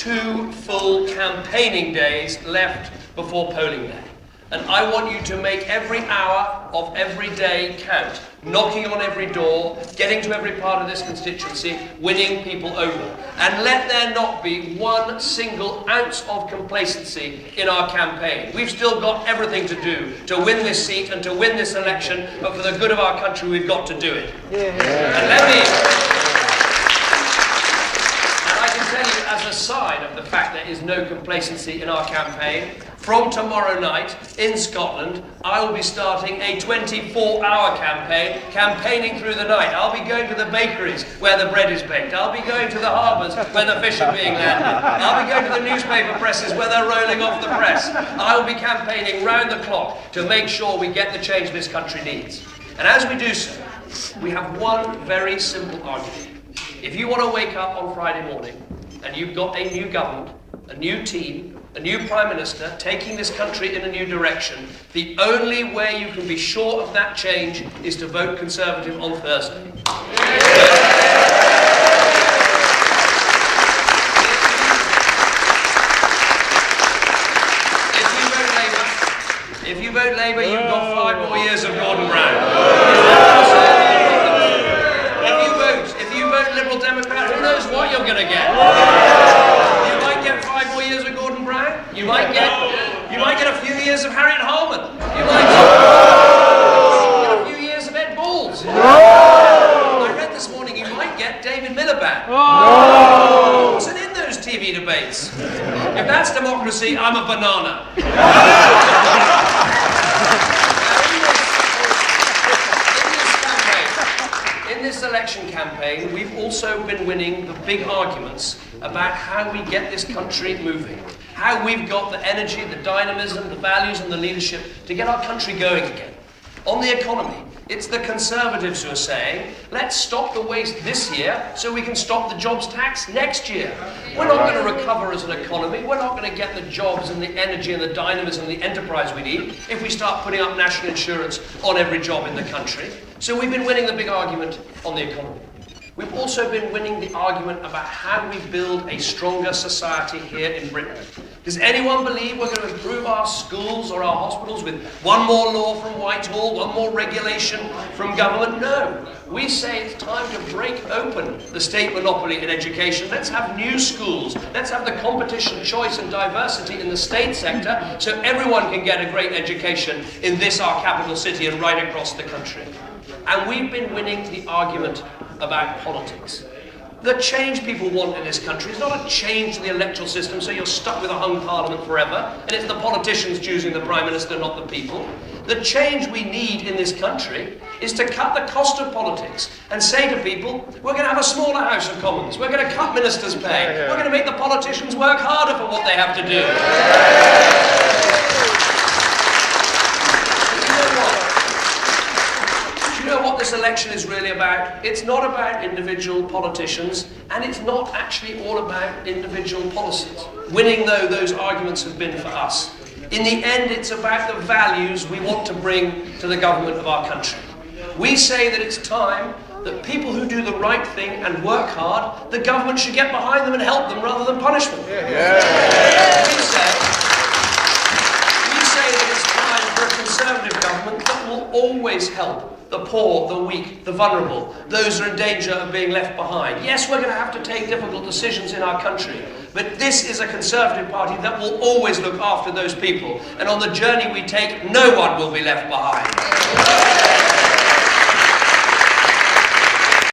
2 full campaigning days left before polling day. And I want you to make every hour of every day count, knocking on every door, getting to every part of this constituency, winning people over. And let there not be one single ounce of complacency in our campaign. We've still got everything to do to win this seat and to win this election, but for the good of our country, we've got to do it. And I can tell you, as a sign of the fact there is no complacency in our campaign, from tomorrow night in Scotland, I will be starting a 24-hour campaign, campaigning through the night. I'll be going to the bakeries where the bread is baked. I'll be going to the harbours where the fish are being landed. I'll be going to the newspaper presses where they're rolling off the press. I will be campaigning round the clock to make sure we get the change this country needs. And as we do so, we have one very simple argument. If you want to wake up on Friday morning and you've got a new government, a new team, a new Prime Minister taking this country in a new direction, the only way you can be sure of that change is to vote Conservative on Thursday. If you vote Labour, you've got 5 more years of Gordon Brown. If you vote Liberal Democrat, who knows what you're going to get? You might get 5 more years of Gordon Brown. You might get a few years of Harriet Holman. You might get a few years of Ed Balls. I read this morning you might get David Miliband. Wasn't in those TV debates. If that's democracy, I'm a banana. In this election campaign, we've also been winning the big arguments about how we get this country moving, how we've got the energy, the dynamism, the values and the leadership to get our country going again. On the economy, it's the Conservatives who are saying, let's stop the waste this year so we can stop the jobs tax next year. We're not going to recover as an economy. We're not going to get the jobs and the energy and the dynamism and the enterprise we need if we start putting up national insurance on every job in the country. So we've been winning the big argument on the economy. We've also been winning the argument about how we build a stronger society here in Britain. Does anyone believe we're going to improve our schools or our hospitals with one more law from Whitehall, one more regulation from government? No. We say it's time to break open the state monopoly in education. Let's have new schools. Let's have the competition, choice and diversity in the state sector so everyone can get a great education in this, our capital city, and right across the country. And we've been winning the argument about politics. The change people want in this country is not a change to the electoral system so you're stuck with a hung parliament forever and it's the politicians choosing the Prime Minister, not the people. The change we need in this country is to cut the cost of politics and say to people, we're going to have a smaller House of Commons, we're going to cut ministers' pay, we're going to make the politicians work harder for what they have to do. You know what this election is really about? It's not about individual politicians, and it's not actually all about individual policies. Winning, though, those arguments have been for us. In the end, it's about the values we want to bring to the government of our country. We say that it's time that people who do the right thing and work hard, the government should get behind them and help them rather than punish them. We say that it's time for a Conservative government that will always help the poor, the weak, the vulnerable, those who are in danger of being left behind. Yes, we're going to have to take difficult decisions in our country, but this is a Conservative Party that will always look after those people. And on the journey we take, no one will be left behind.